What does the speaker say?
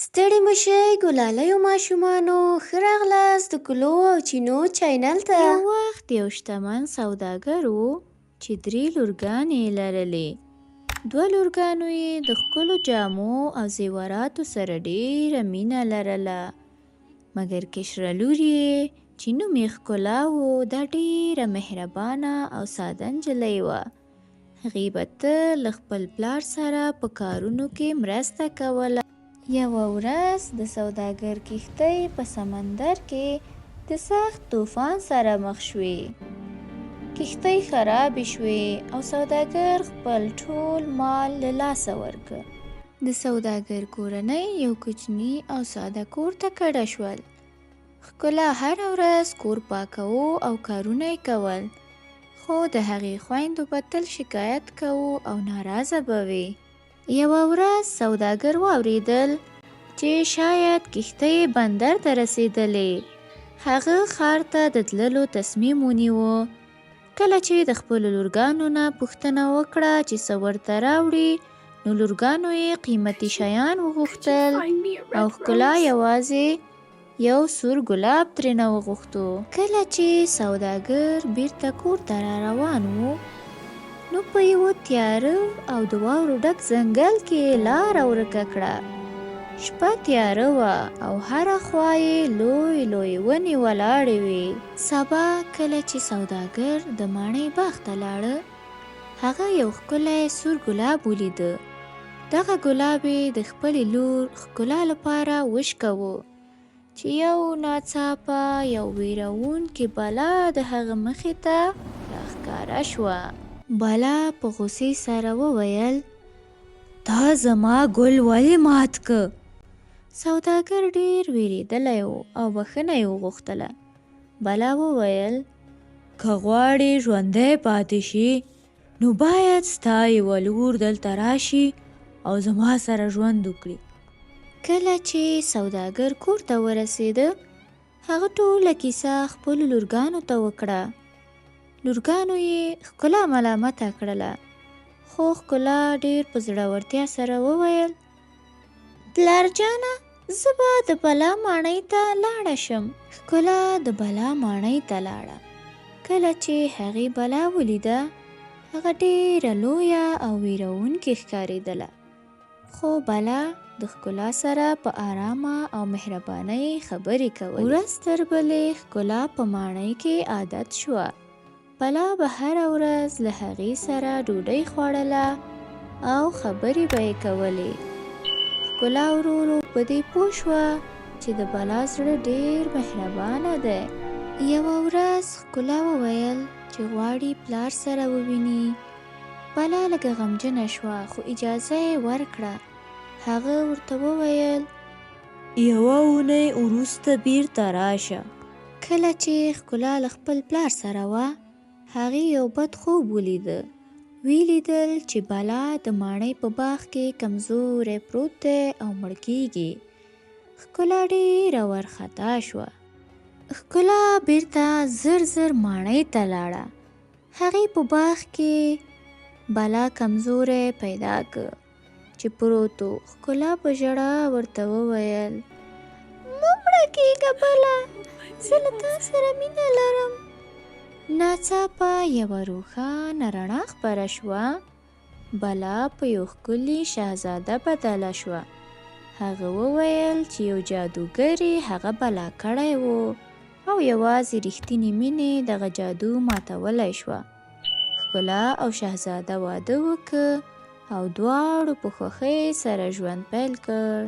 ستړي مشئ ګلالیو ماشومانو، ښه راغلاست د ګلو او چینو چینل ته. یو وخت یو شتمن سوداګر و چې 3 لورګانې یې لرلې. 2 لورګانو یې د ښکلو جامو او زیوراتو سره ډېره مینه لرله، مګر کشره لور یې چې نوم یې ښکلا و، دا ډېره مهربانه او ساده نجلۍ وه. هغې به تل له خپل پلار سره په کارونو کې مرسته کوله. یوه ورځ د سوداګر کښتۍ په سمندر کې د سخت طوفان سره مخ شوې. کښتۍ خرابې شوې او سوداګر خپل ټول مال له لاسه ورکړ. د سوداګر کورنۍ یو کوچني او ساده کور ته کډه شول. ښکلا هره ورځ کور پاکوو او کارونه یې کول، خو د هغې خویندو به تل شکایت کوو او ناراضه به وې. یوه ورځ سوداګر واورېدل چې شاید کښتۍ بندر ته رسېدلې. هغه ښار ته د تللو تصمیم ونیوه. کله چې د خپلو لورګانو نه پوښتنه وکړه چې څه ورته راوړي، نو لورګانو یې قیمتي شیان وغوښتل او ښکلا یوازې یو سور ګلاب ترېنه وغوښتو. کله چې سوداګر بیرته کور ته را روان و، نو په یوه تیاره او د واورو ډک ځنګل کې لاره ورکه کړه. شپه تیاره وه او هره خوا یې لوی لوی ونې ولاړې وې. سبا کله چې سوداګر د ماڼۍ باغ ته لاړه، هغه یو ښکلی سور ګلاب ولیده. دغه ګلاب یې د خپلې لور ښکلا لپاره وشکوه چې یو ناڅاپه یو ویرونکې بلا د هغه مخې ته راښکاره شوه. بلا په غوسې سره وویل، تا زما ګل ولې مات که؟ سوداګر ډېر وېرېدلی و او بښنه یې وغوښتله. بلا وویل، که غواړې ژوندی پاتې شي، نو باید ستا یوه لور دلته راشي او زما سره ژوند وکړي. کله چې سوداګر کور ته ورسېده، هغه ټوله کیسه خپلو لورګانو ته وکړه. لورګانو یې ښکلا ملامته کړله، خو ښکلا ډېر په زړورتیا سره وویل، پلار جانه، زه به د بلا ماڼۍ ته لاړه شم. ښکلا د بلا ماڼۍ ته لاړه. کله چې هغې بلا ولیده، هغه ډېره لویه او ویرونکې ښکارېدله، خو بلا د ښکلا سره په آرامه او مهربانۍ خبرې کولې. ورځ تر بلې ښکلا په ماڼۍ کې عادت شوه. بلا به هره ورځ له هغې سره ډوډۍ خوړله او خبرې به یې کولې. ښکلا ورو ورو په دې پوه شوه چې د بلا زړه ډېر مهربانه دی. یوه ورځ ښکلا وویل چې غواړي پلار سره وویني. بلا لږه غمجنه شوه، خو اجازه یې ورکړه. هغه ورته وویل، یوه اونۍ وروسته بیرته راشه. کله چې ښکلا له خپل پلار سره وه، هغې یو بد خوب ولیده. ویلیدل چې بلا د ماڼۍ په باغ کې کمزوری پروت دی او مړ کېږي. ښکلا ډېره وارخطا شوه. ښکلا بیرته زر زر ماڼۍ ته لاړه. هغې په باغ کې بلا کمزوری پیدا که چې پروت و. ښکلا په ژړا ورته وویل، مه مړه کېږه بلا، زه له تا سره مینه لرم. ناڅاپه یوه روښانه رڼا خپره شوه. بلا په یو ښکلي شهزاده بدله شوه. هغه وویل چې یو جادوګر یې هغه بلا کړی و او یوازې رښتینې مینې دغه جادو ماتولی شوه. ښکلا او شهزاده واده وکړ او دواړو په خوښۍ سره ژوند پیل کړ.